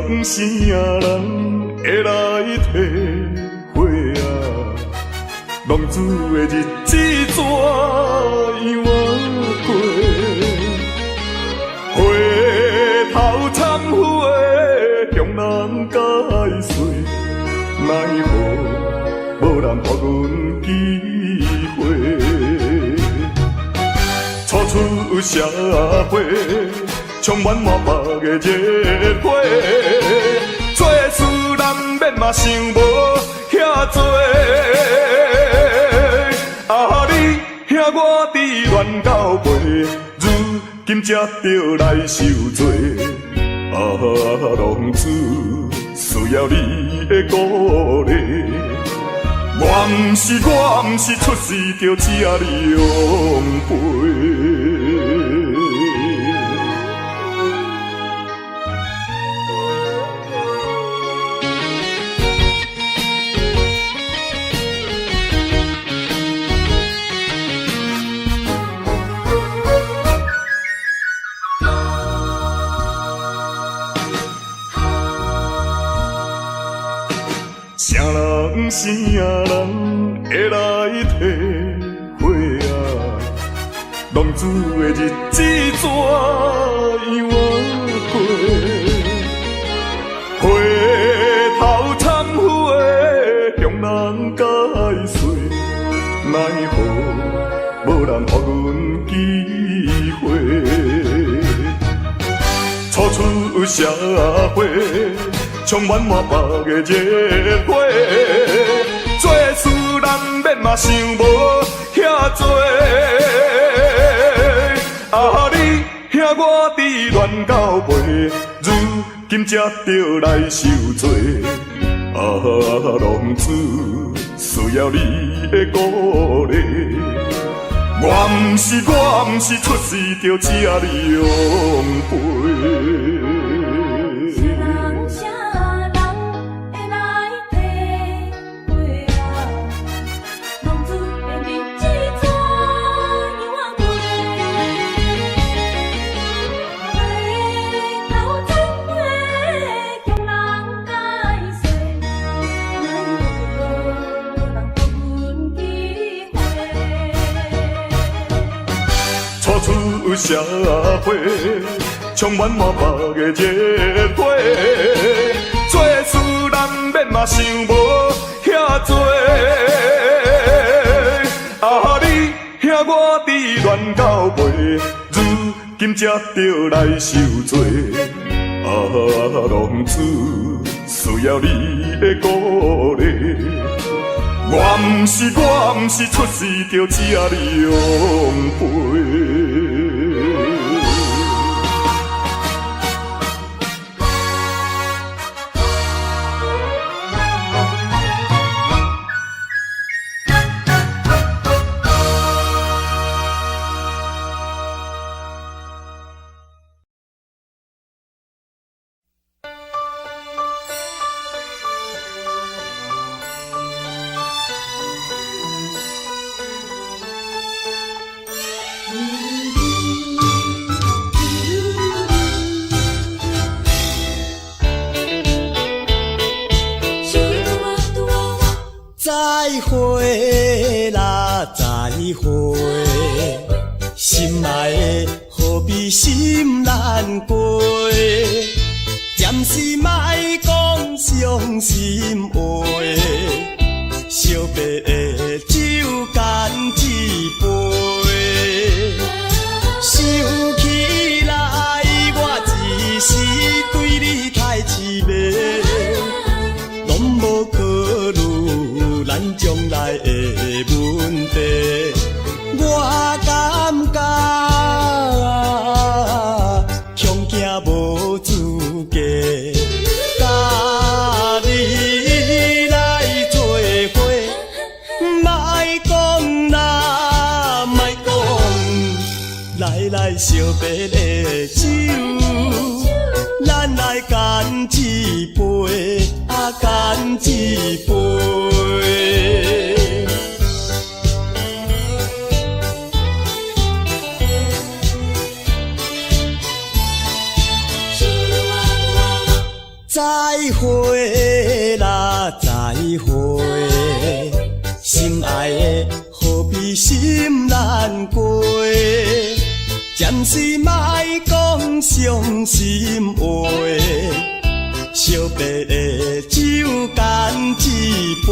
人啥人会来体会啊？浪子的日子怎样过？回头忏悔，向人解释，奈何无人给阮机会？初出社会，充满满腹的热火，做事难免嘛想无遐多。啊，你兄我伫乱到尾，如今才着来受罪。啊，浪子需要你的鼓励。我毋是出世就吃你养肥。啥人啥人会来体会啊？浪子的日子怎样过？回头忏悔，向人解释，奈何无人给阮机会？初出社会，充满满腹的热火，做事难免嘛想无遐多。啊，你兄我伫乱到尾，如今才着来受罪。啊，浪子需要你的鼓励。我毋是出世就吃你养肥。出社会，充满满腹的热火，做事难免嘛想无遐多。啊，你兄我伫乱到尾，如今才着来受罪。啊，浪子需要你的鼓励。我毋是出世就吃你养肥。再会啦，再会，心爱的何必心难过？暂时莫讲伤心话，惜别的酒干一杯。想起来，我一时对你太痴迷，拢无考虑咱将来的问题。我感觉恐惊无资格，甲你来做伙，莫讲啦，莫讲，来惜别的酒，咱来干一杯，干一杯。再会啦，再会，心爱的何必心难过？暂时莫讲伤心话，惜别的酒干一杯。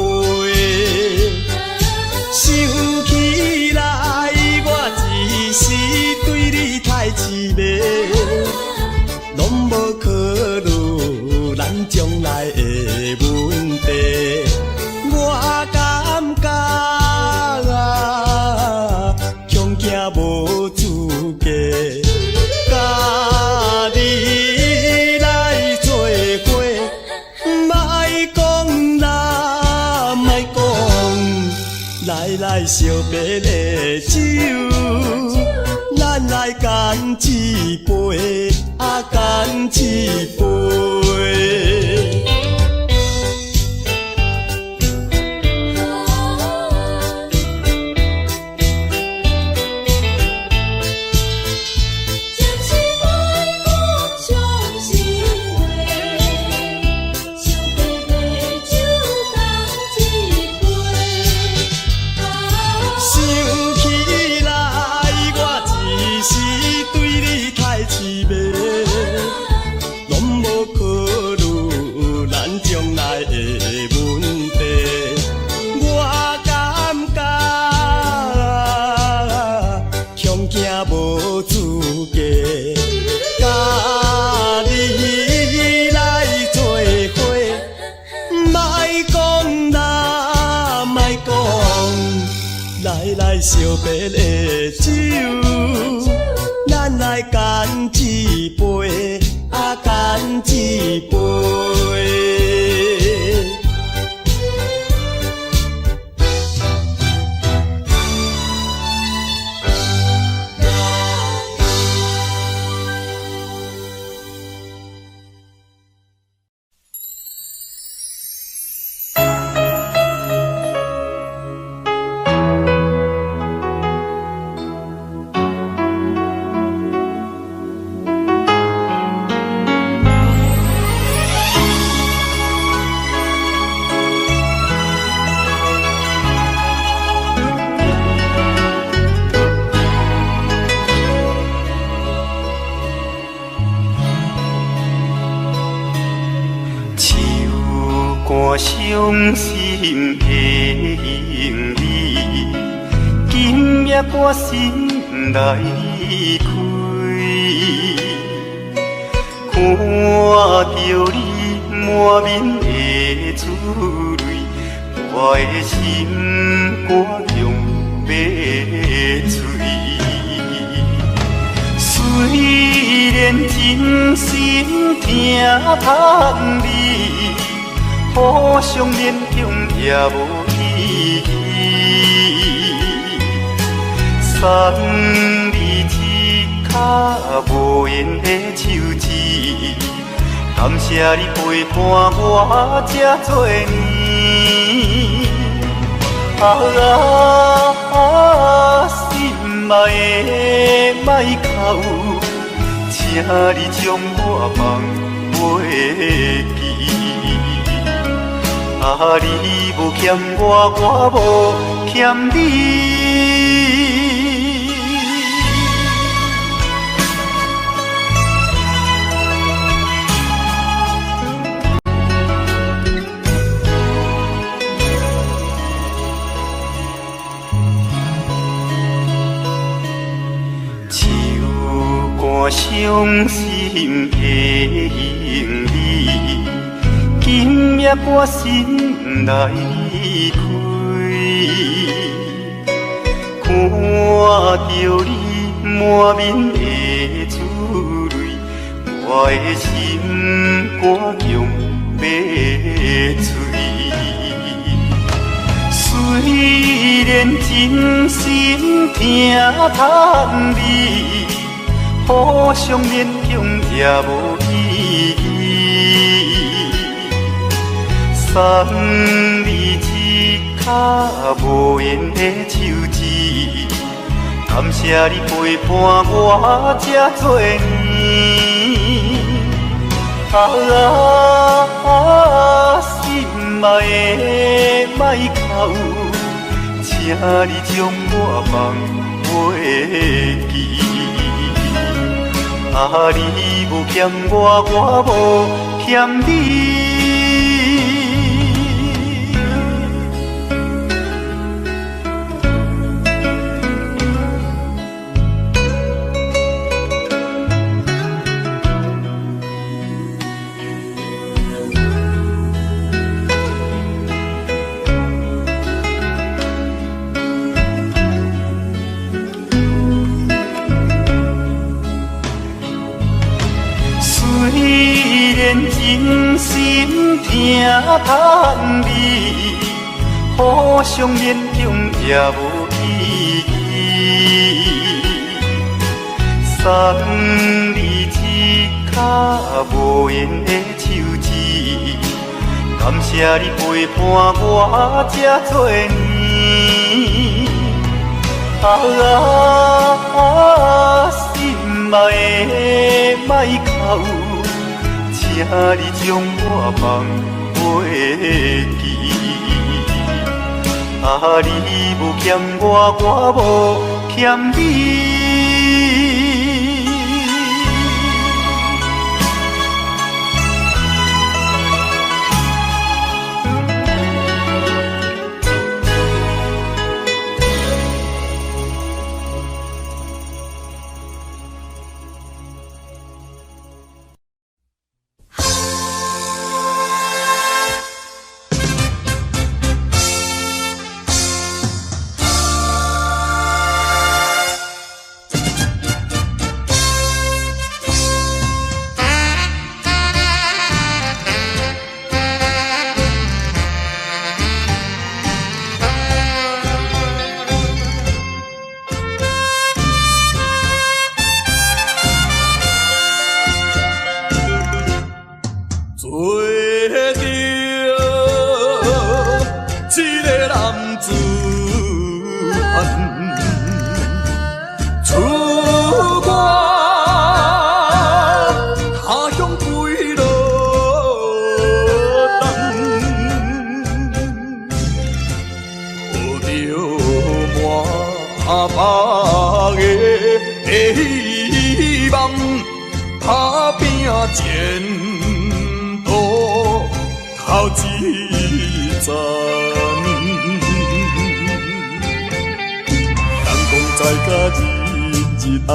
想起来，我一时对你太痴迷，拢无考虑咱将来的问题。我感觉恐惊无资格，甲你来做伙，莫讲啦，莫讲，来惜别的酒，咱来干一杯，干一杯。惜别的酒，咱来干一杯，干一杯。伤心的行李，今夜我心来离开。看着你满面的珠泪，我的心肝强要碎。虽然真心疼痛你，互相勉强也无意义，送你一脚无言的手指，感谢你陪伴我这多年。心爱的莫哭，请你将我放袂记。你无欠我，我无欠你。手竿伤心的行李，今夜我心来离开。看着你满面的珠泪，我的心肝强要碎。虽然真心疼痛你，互相勉强也无意义，送你一脚无言的手指，感谢你陪伴我这多年。嘛会莫哭，请你将我梦袂记。啊，你无欠我，我无欠你。虽然真心疼叹你，互相勉强也无意义。送你一脚无缘的手指，感谢你陪伴我这多年。啊，心嘛会莫哭。请你将我梦袂记，啊，你无欠我，我无欠你。前途头一站，人讲在甲日暗，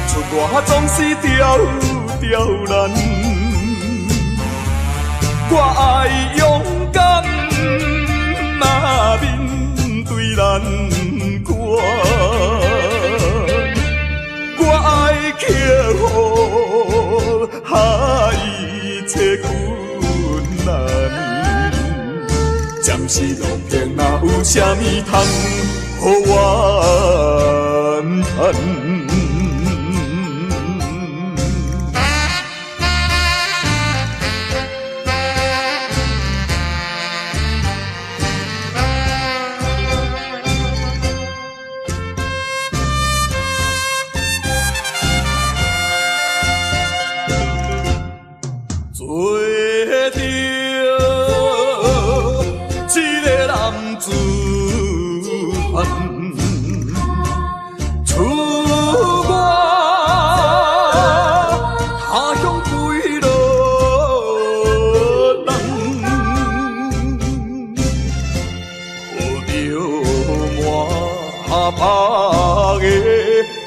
出外总是刁难。我爱勇敢，嘛面对难关。我爱克服下一切困难，暂时路偏哪有啥物通予我叹？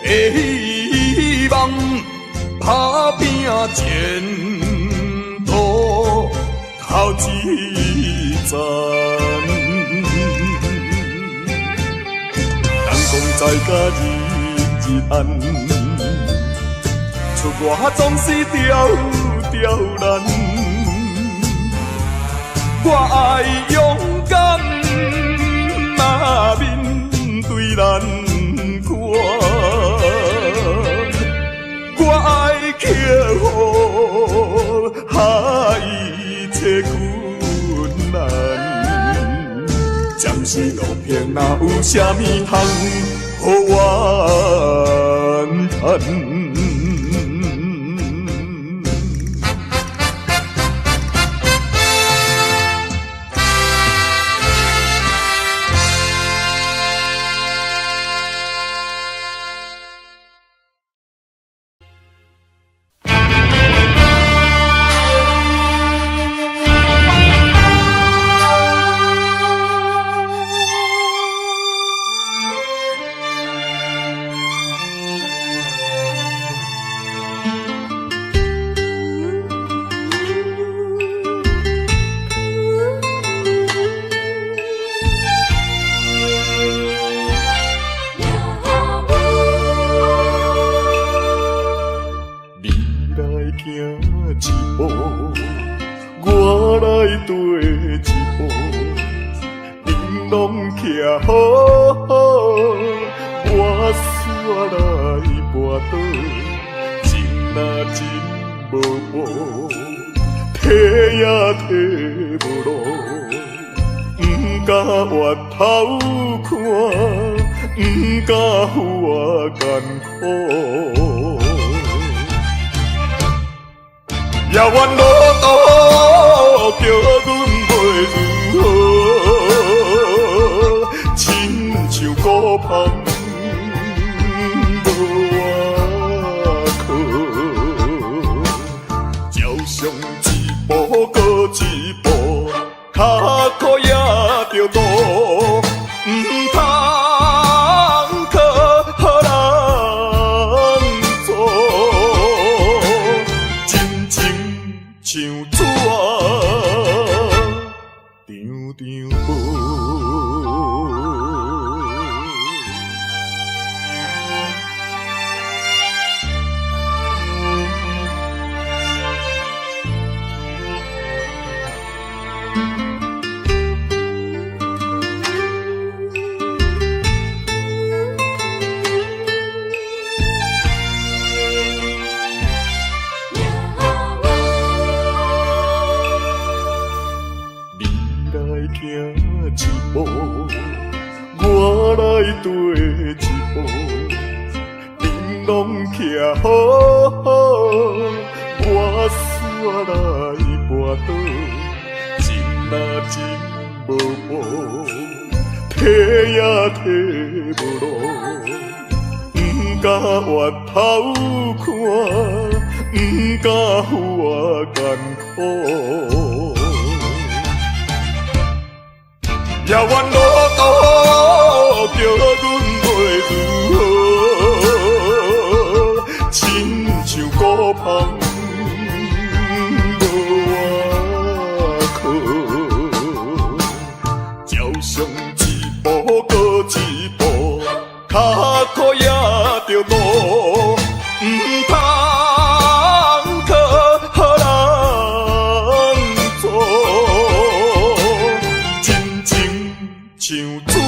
希望打拼前途头一站，人讲在甲日暗，出外总是刁难。我爱勇敢，嘛面对难关。我爱克服下一切困难，暂时路偏哪有啥物通予我叹？一步，我来跟一步，恁拢徛好好，我煞来跋倒，情若真无补，提也提无路，不敢回头看，不敢负我艰苦。遥远路途叫阮袂如何，亲像孤芳无外靠，走上一步搁一步，脚苦也着渡，唔通靠人做。像纸张张无。行一步，我来跟一步，恁拢徛好好，我煞来跋倒，情若真无补，提也提无路，不敢回头看，不敢负我艰苦。遥远路途叫阮袂如何，亲像孤芳无外靠，走上一步搁一步，脚苦也着渡，唔通靠人做。像纸张张无。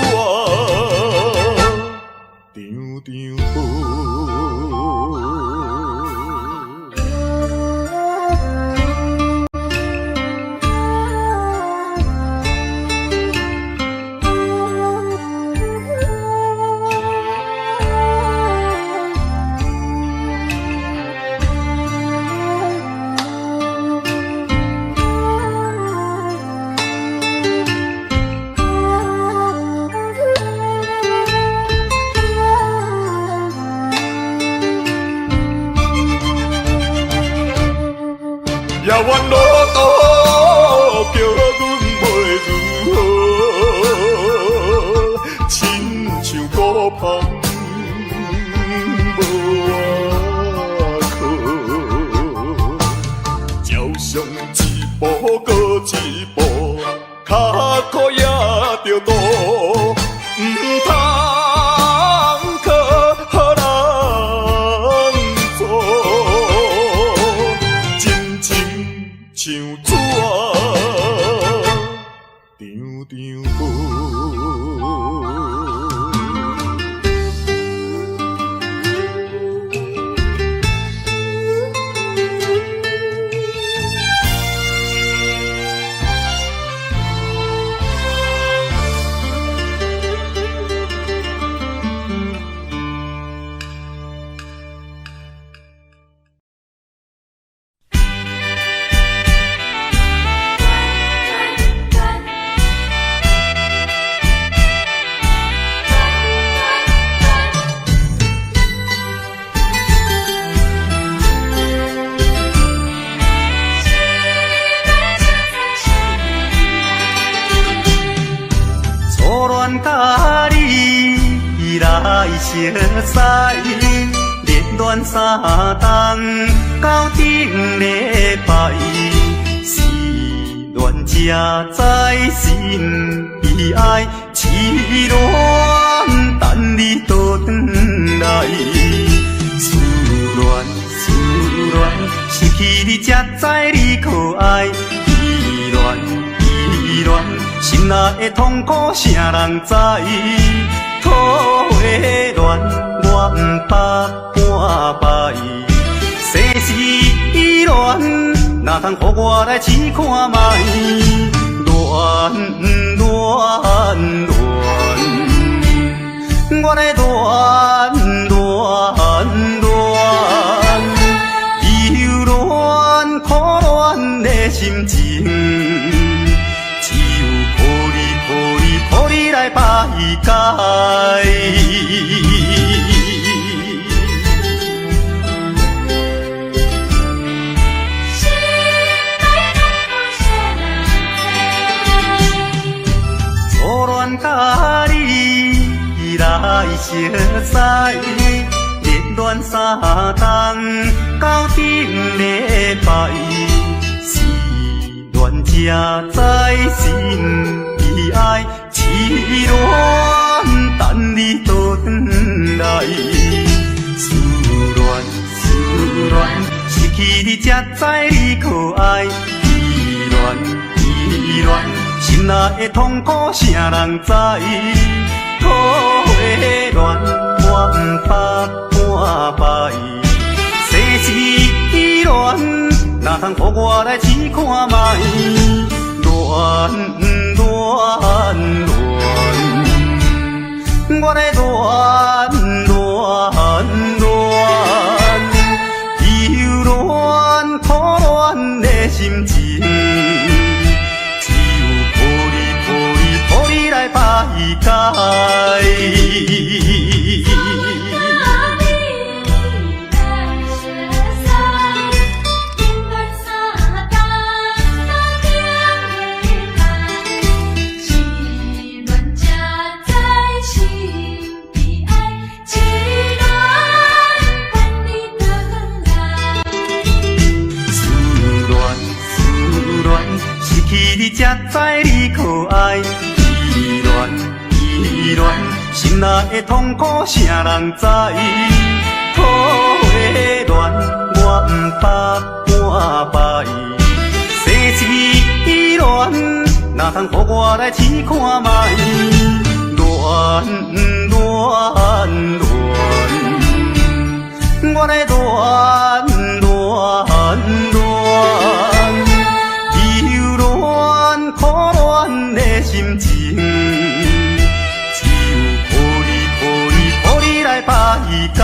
遥远路途叫阮袂如何，亲像孤芳无外靠，走上一步搁一步，脚苦也着渡，唔通靠人做。像纸张张无。甲你来相识，热恋三冬到顶礼拜，是恋才知心意爱，痴恋等你倒转来，思恋思恋。去你才知你可爱。依恋依恋，心内的痛苦啥人知？土的恋，我毋捌半摆。世事恋，哪通予我来试看覓？恋恋恋，我的恋恋恋，忧恋苦恋的心情，只有抱你来排解。甲你来熟悉，热恋3冬到顶礼拜，是恋才知心悲哀，痴恋等你倒转来，思恋失去你才知你可爱，依恋。心内的痛苦啥人知？土的恋，我毋捌半摆。世事恋，哪通予我来试看覓？恋恋恋，我的恋恋恋，忧恋苦恋的心情。来排解。思恋失去你才知你可爱。依恋，心内的痛苦啥人知？土的恋，我毋捌半摆。世事恋，哪通予我来试看覓？恋恋恋，我的恋恋恋，忧恋苦恋的心情。来排解。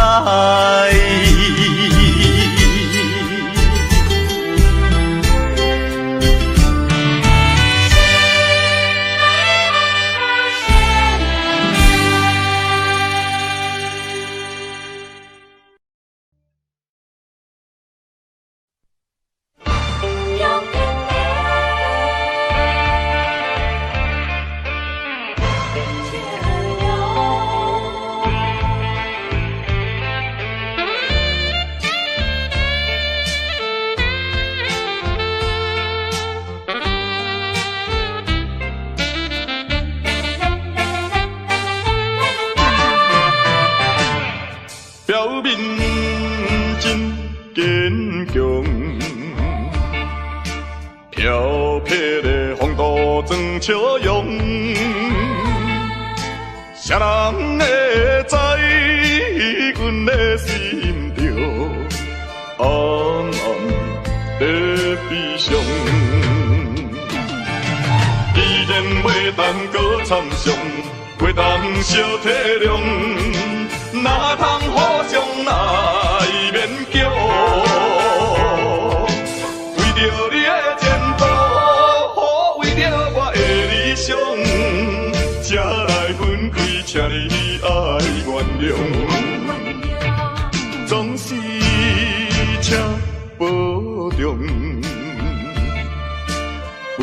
表面真坚强，飘撇的风度装笑容，谁人会知阮的心着暗暗在悲伤？依然袂当搁参详，袂当小体谅。哪通互相来勉强？为着你的前途，为着我的理想，才来分开，请你爱原谅。总是请保重，有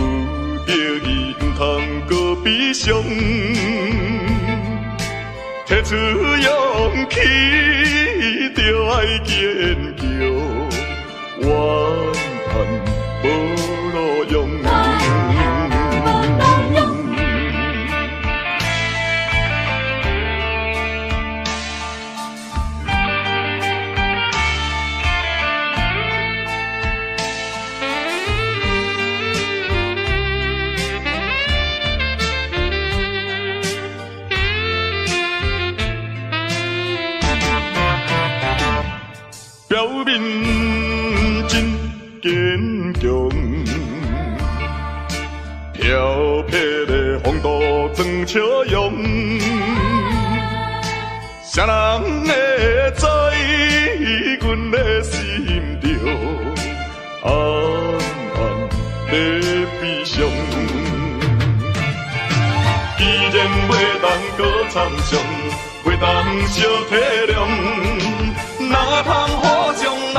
得意毋通搁悲伤。提出勇气，就爱坚强，怨叹无路用。飘撇的风度装笑容，谁人会知阮的心中暗暗在悲伤？既然袂当搁参详，袂当小体谅，哪通互相来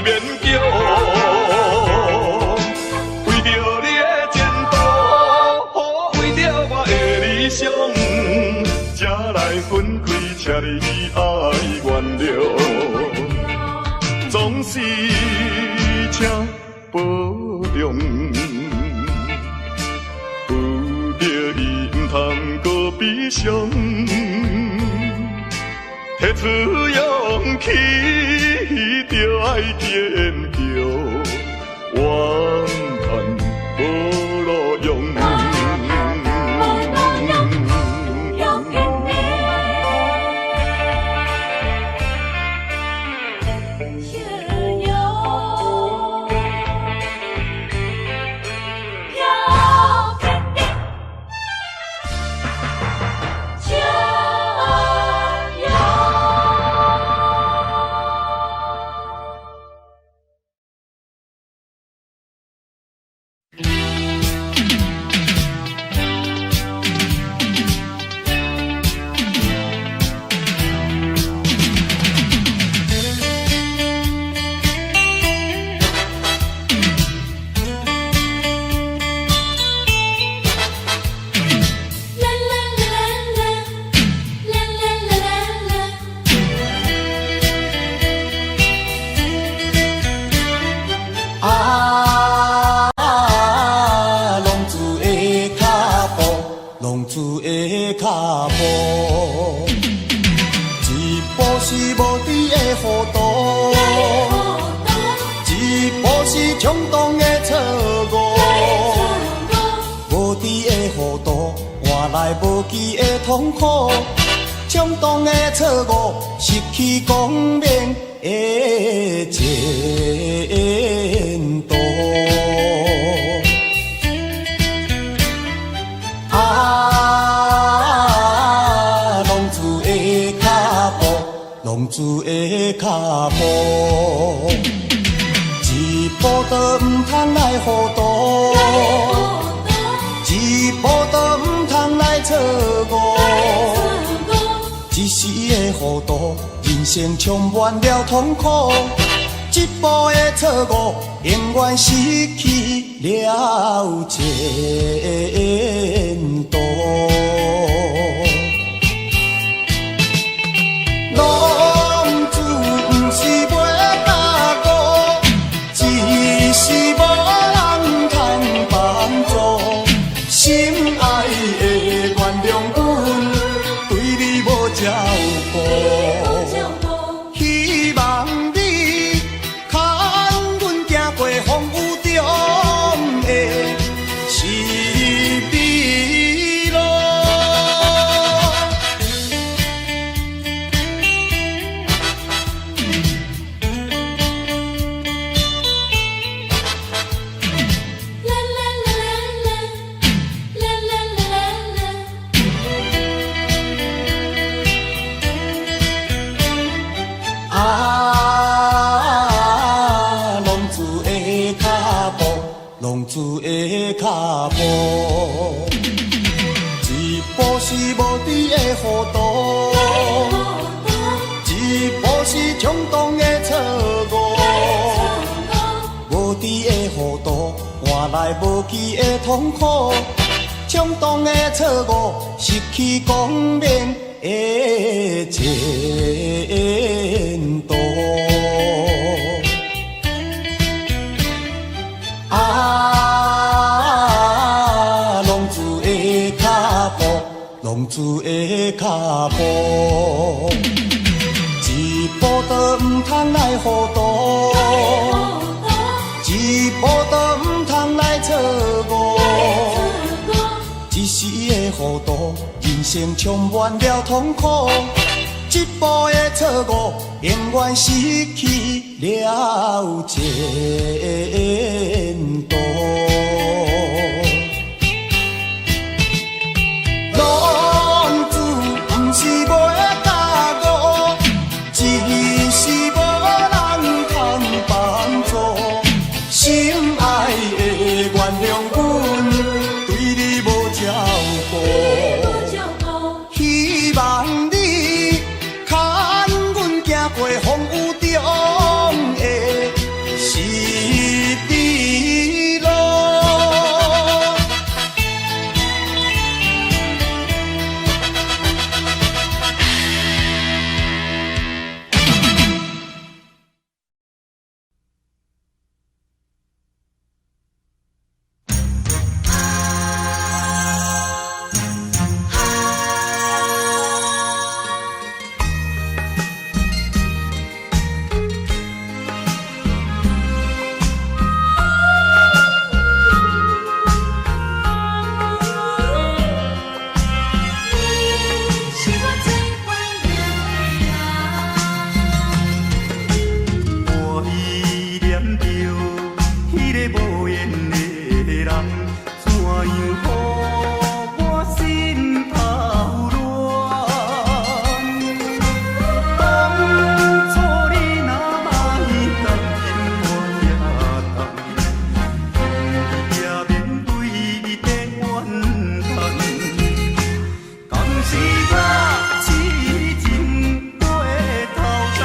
勉强？为着你的前途，为着我的理想，才来分开，请你爱原谅，总是请保重。通搁悲伤，提出勇气，就爱坚强，怨恨无路用。无期的痛苦，冲动的错误，失去光明的前途。浪子的脚步，浪子的脚步，一步都唔通来糊涂，一步都唔通来错误，一时的糊涂，人生充满了痛苦。一步的错误，永远失去了前途。浪子不是袂打鼓，只是无人通帮助。心爱的原谅阮，对你无照顾，希望你牵阮行过风雨中的是美路。浪子的脚步，一步是无知的糊涂，一步是冲动的错误，无知的糊涂换来无期的痛苦，冲动的错误失去光明的前途。浪子的脚步，一步都唔通来糊涂，一步都唔通来错误，一时的糊涂，人生充满了痛苦。一步的错误，永远失去了前途。样予我心头乱？当初你若莫担心我也担，也免为你在怨叹。敢是我痴情过头重，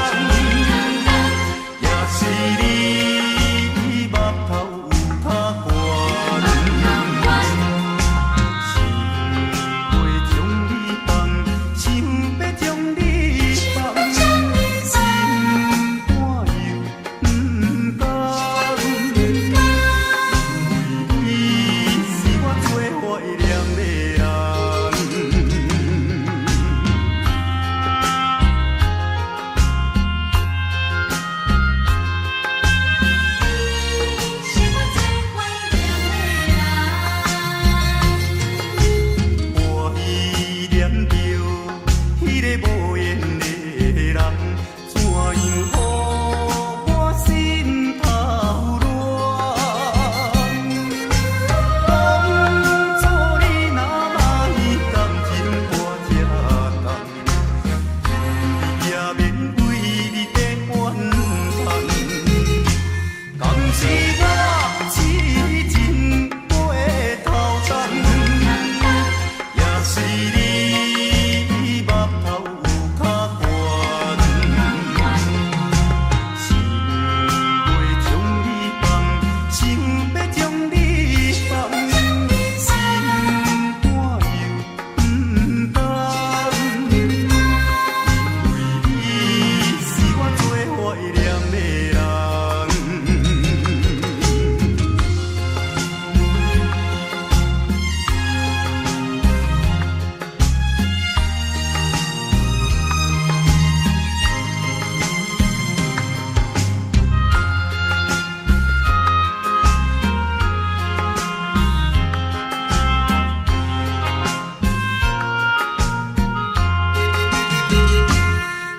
也是你目头有他悬，心袂将你放，想要将你放，心肝又不甘，因为你是我最怀念的人。我依念着迄个无缘的人，怎样予我心头乱？当初你若莫担心我这担，也免为你在怨叹。敢是我痴情过头重，也是你目头有较悬，心袂将你放，想要将你放，心肝又不甘，因为你是我最怀念的人。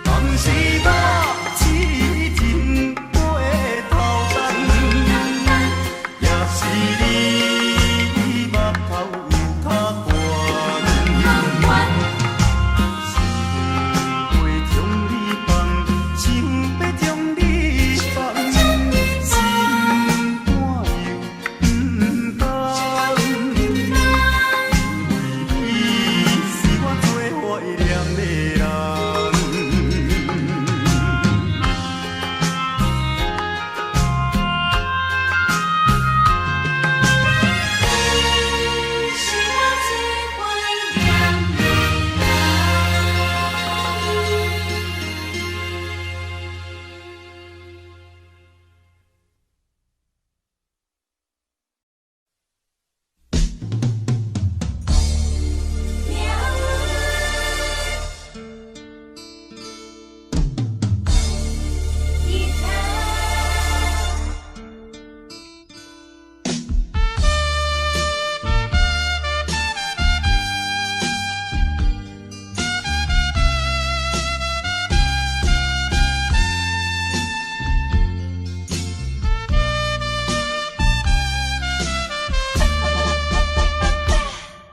敢是我痴情过头重，也是你目头有较悬，心袂将你放，想要将你放，心肝又不甘，因为你是我最怀念的人。是我最怀念的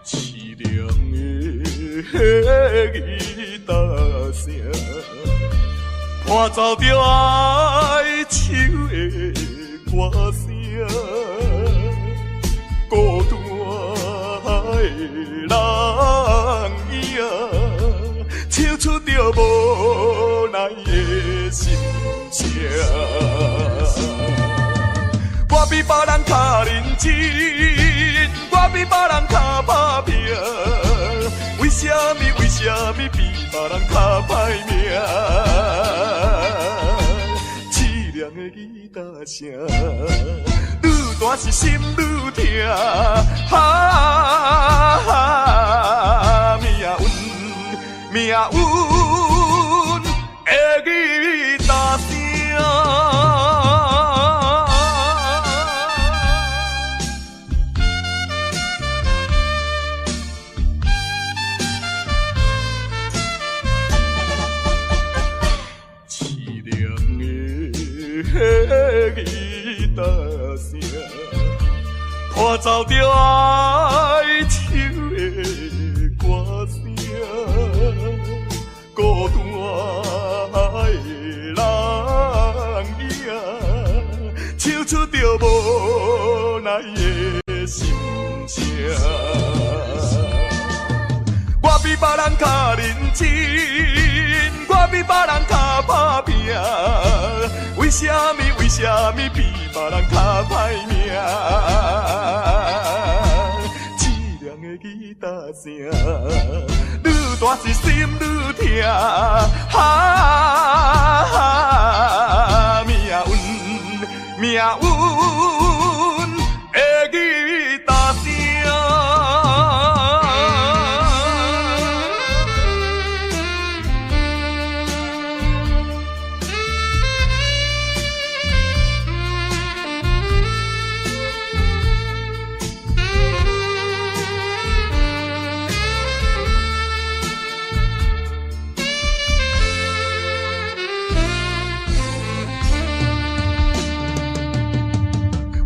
凄凉的吉他声，伴奏着哀愁的歌声，孤单的人影，唱出着无奈的心声。我比别人较认真，我比别人较打拼，为什么比别人较歹命？凄凉的吉他声，愈大是心愈痛，命运的吉他声。伴我走着哀愁的歌声，孤单的人影，唱出着无奈的心声。我比别人较认真，我比别人较打拼，为什么比别人较歹命？凄凉的吉他声，愈大是心愈痛。命运的吉他声。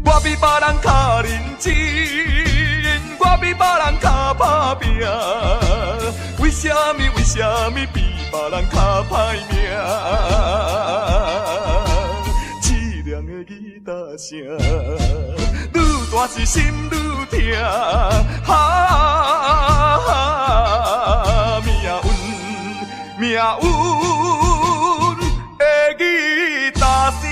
我比别人较认真，我比别人较打拼，为什么比别人较歹命？凄凉的吉他声，愈大是心愈痛。命运的吉他声。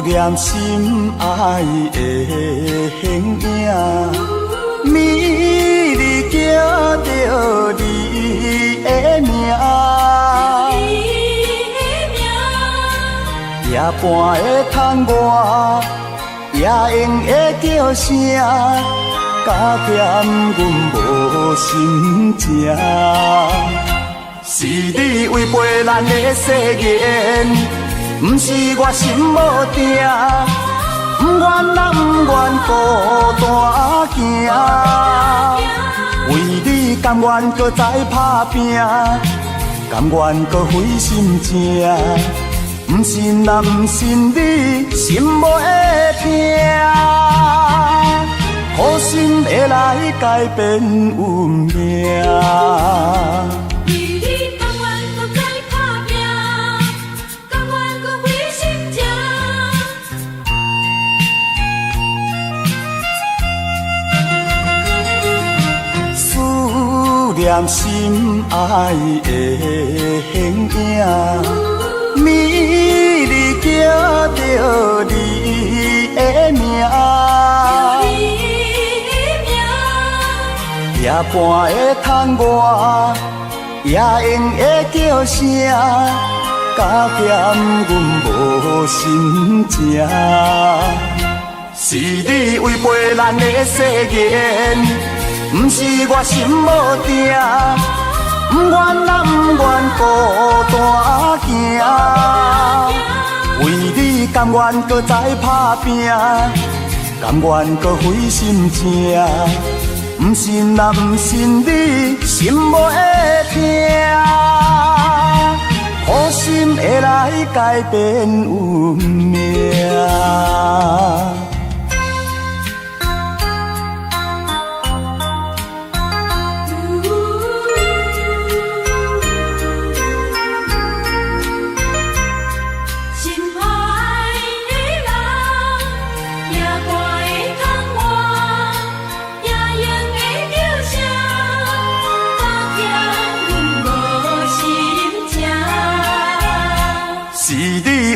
念心爱的形影，美丽叫着你的名，夜半的窗外，夜莺的叫声，加减阮无心情。是你违背咱的誓言，不是我心无定，不愿啦，不愿孤单行。为你甘愿搁再打拼，甘愿搁费心情。不信啦，不信你心无会痛，好心会来改变运命。念心爱的形影，美丽叫着你的名，夜半的窗外，夜莺的叫声，加减阮无心情。是你违背咱的誓言，不是我心无定，不愿啦，不愿孤单行。为你甘愿搁再打拼，甘愿搁费心情。不信啦，不信你心无会痛，好心会来改变运命。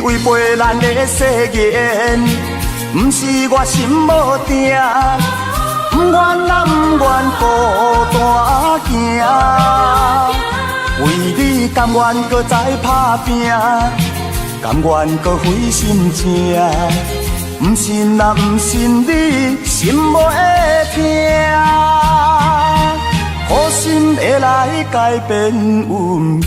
违背咱的誓言，不是我心无定，不愿啦，不愿孤单行。甘愿搁再打拼，甘愿搁费心情。不信啊，不信你心袂痛，好心会来改变运命。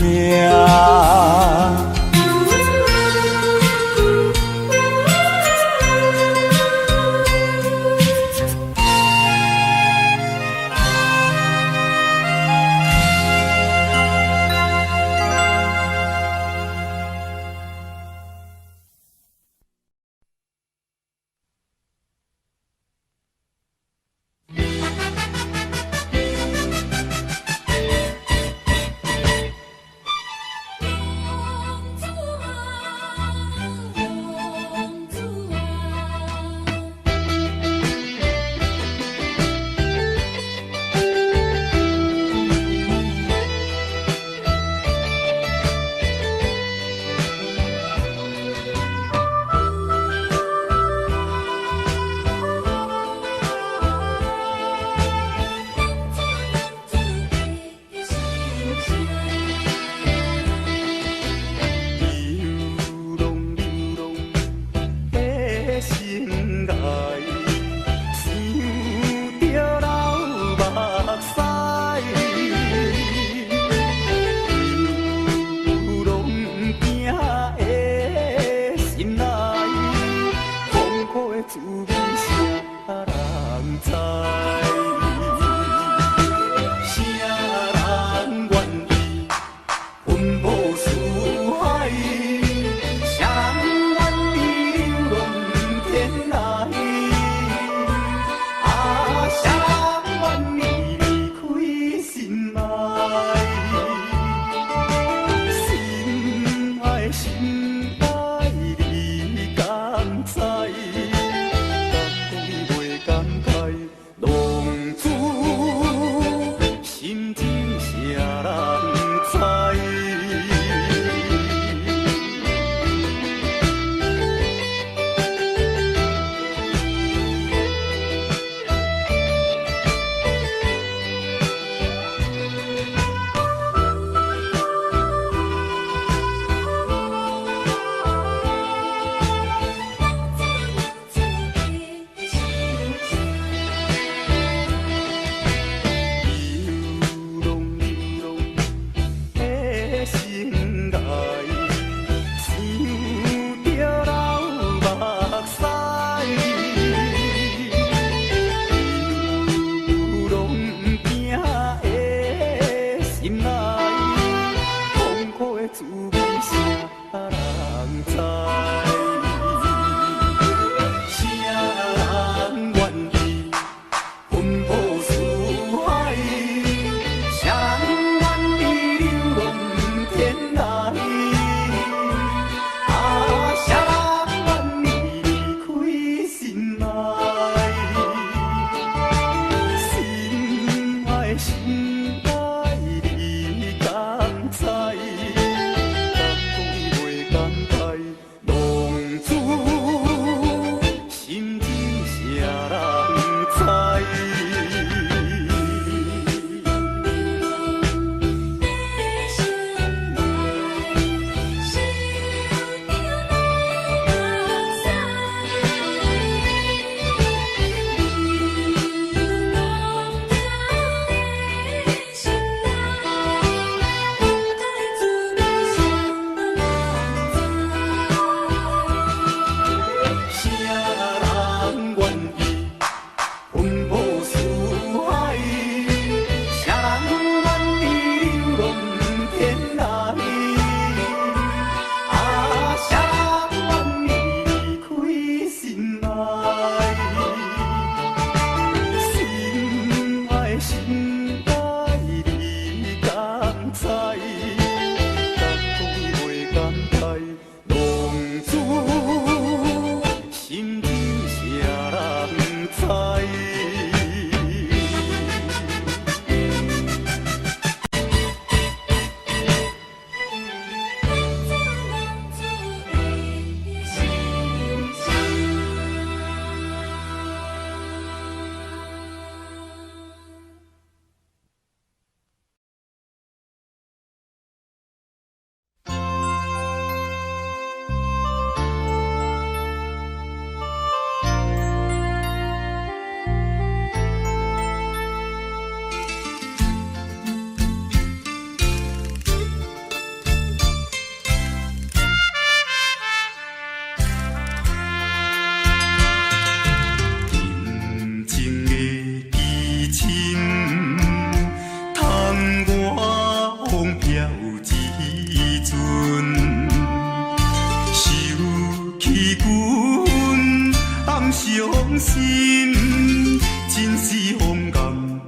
心，真是风眼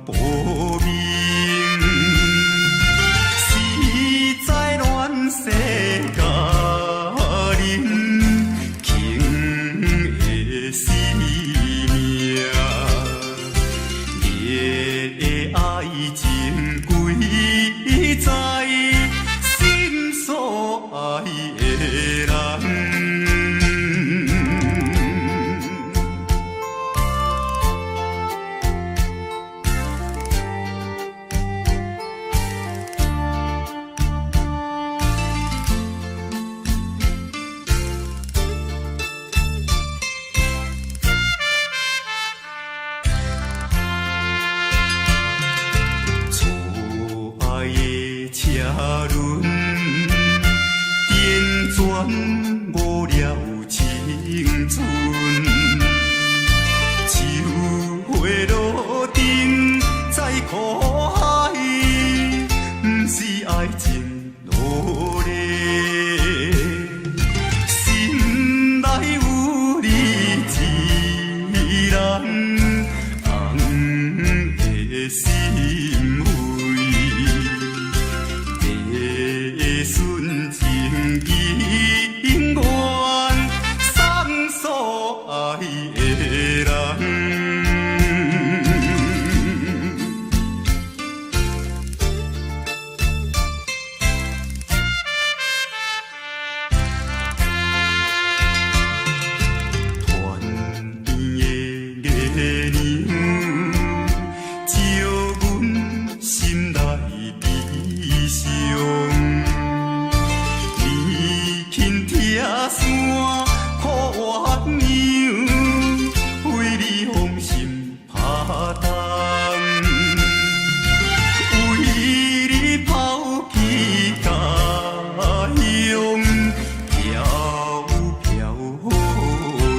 无明。实在恋世佳人，情的生命，你的爱情贵在心所爱的人。车轮点转无了青春，秋花落尽在苦海，不是爱情努力，心内有你一人，红的心扉。纯情永远送所爱的人。团圆的月亮，照阮心内悲伤。山苦鸳鸯，为你芳心拍动，为你抛弃家乡，飘飘何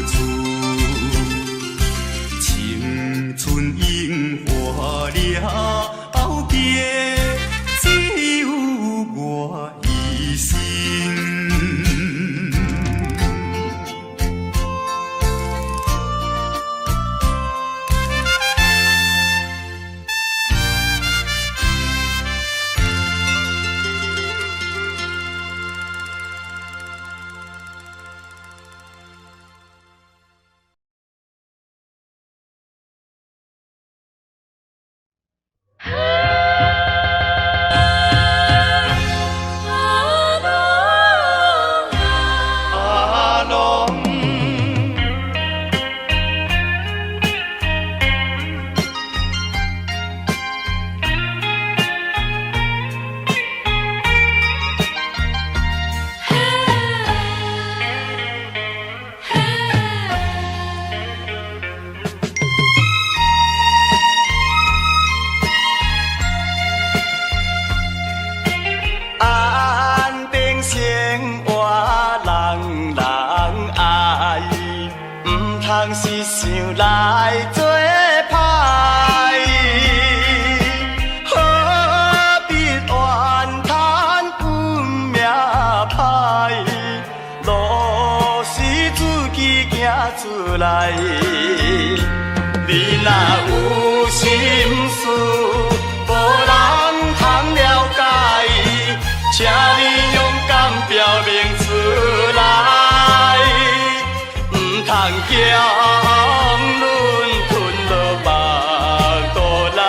处？青春樱花了结，只有我一生。通是想来做歹，何必怨叹阮命歹？路是自己行出来，你若有心事，无人通了解，请你勇敢表明出来。通强论吞落目肚内，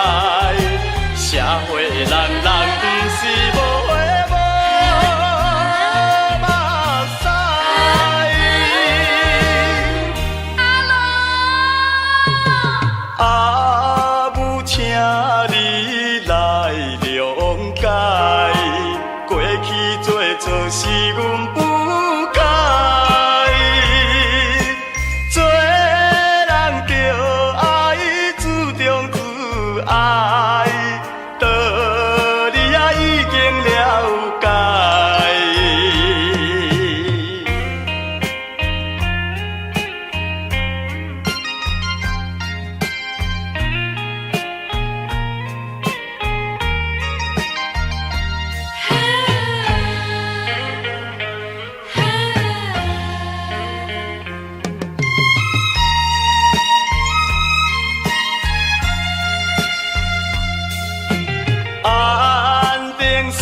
社会人人不是无话无目屎。阿母，请你来谅解，过去做是阮不该。爱，道理也已经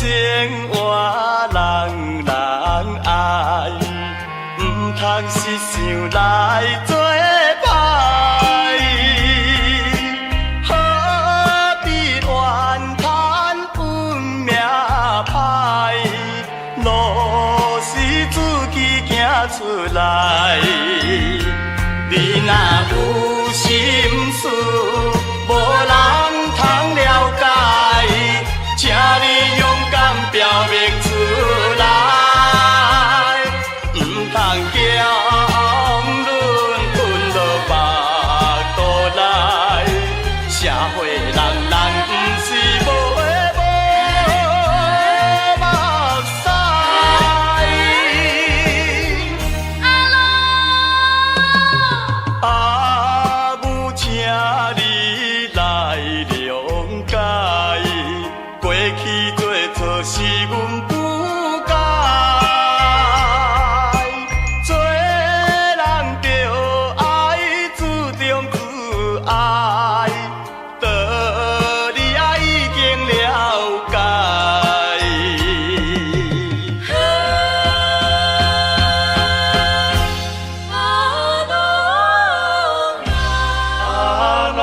生活人人爱，毋通是想来做歹。何必怨叹运命歹，路是自己行出来。你若有心事，无人通了解，请你勇敢表明出来，毋通骄论吞落目肚内。社会人人毋是无的无目屎。阿母，请你来谅解，过去做错是阮不该，做人着爱注重自爱，道理啊已经了解。阿龙。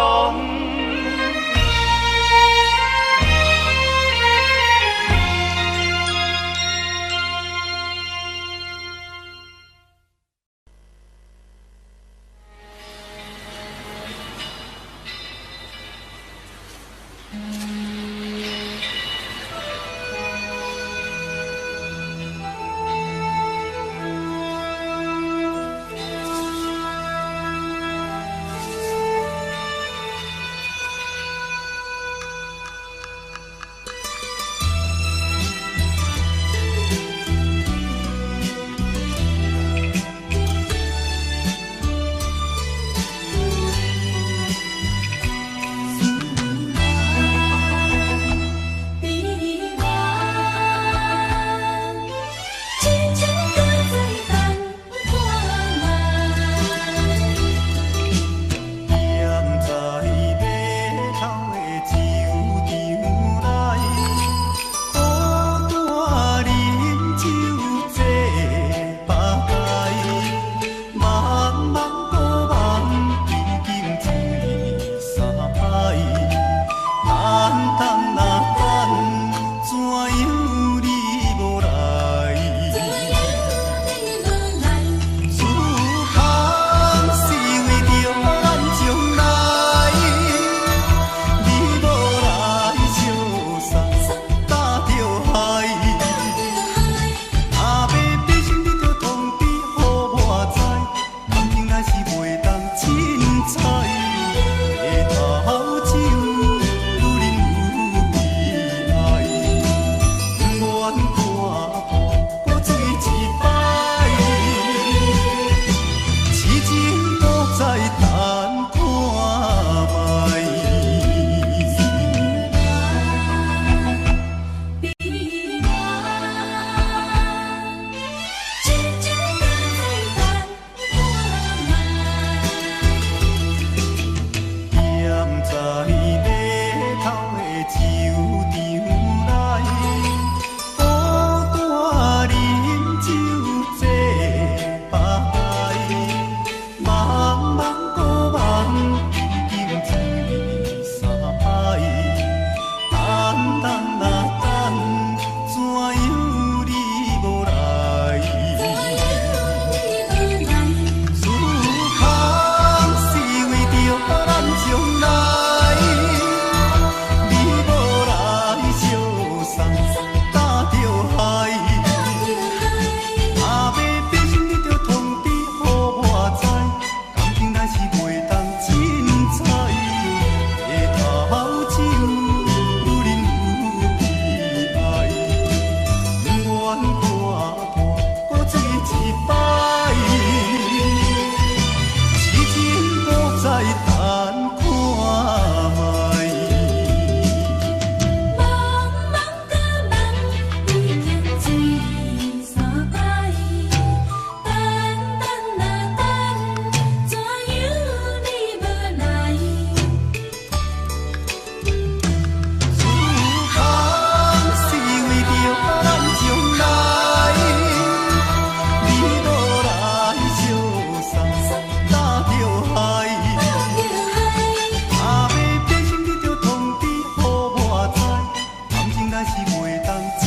是袂当凊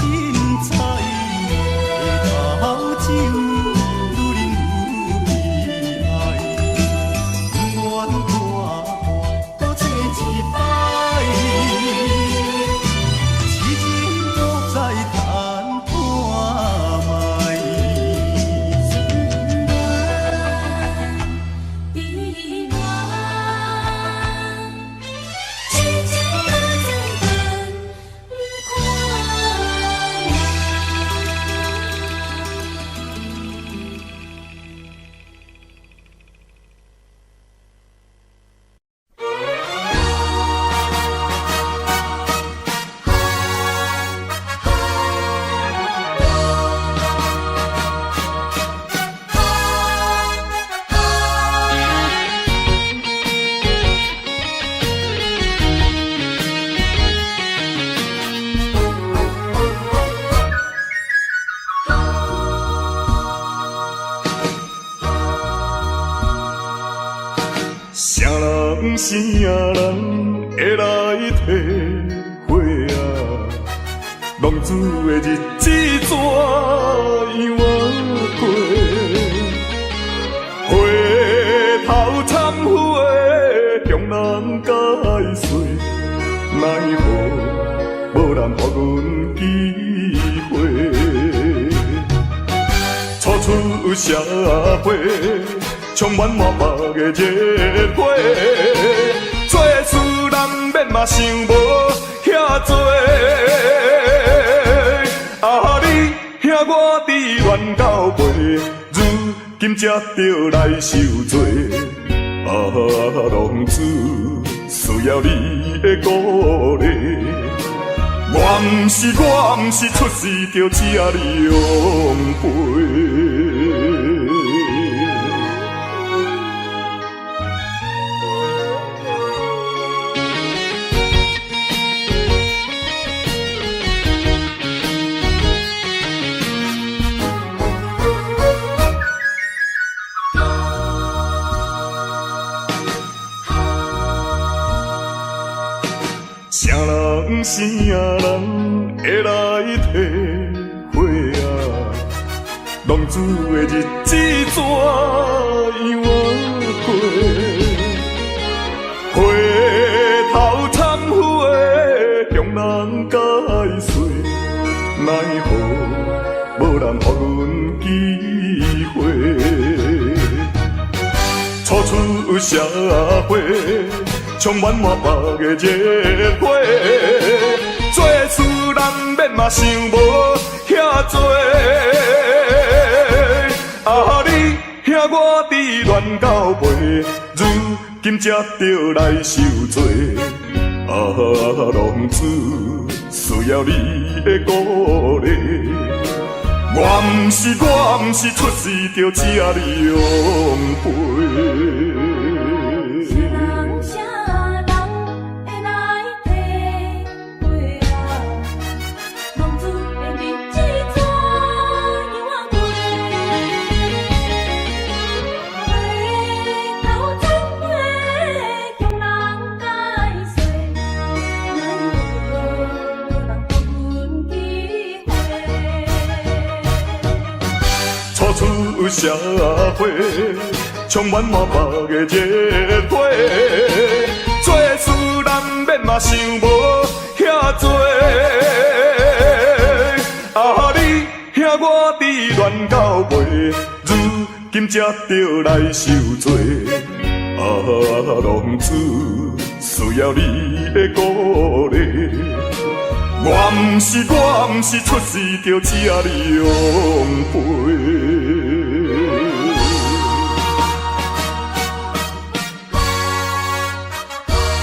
彩，下头酒愈啉愈悲哀，不愿大半搁找一摆，痴情都在谈看卖。依恋，痴情到怎分啥人啥人会来体会啊？浪子的日子怎样过？回头忏悔，向人解释，奈何无人给阮机会？初出社会，充满满腹的热火，做事难免嘛想无遐多。啊，你兄我伫乱到背，如今才着来受罪。啊，浪子需要你的鼓励。我毋是出世就请你养陪。啥人啥人会来体会啊？浪子的日子怎样过？回头忏悔，向人解释，奈何无人给阮机会？初出社会，充满满腹的热火，做事难免嘛想无遐多。啊，你兄我伫乱到背，如今才着来受罪。啊，浪子需要你的鼓励。我毋是出世就请你养陪。啥人会来体会啊？浪子的日子怎样过？回头忏悔，向人解释，奈何无人给阮机会？初出社会，充满满腹的热火，做事难免嘛想无遐多。啊，你兄我伫乱到背，如今才着来受罪。啊，浪子需要你的鼓励。我毋是出世就请你养陪。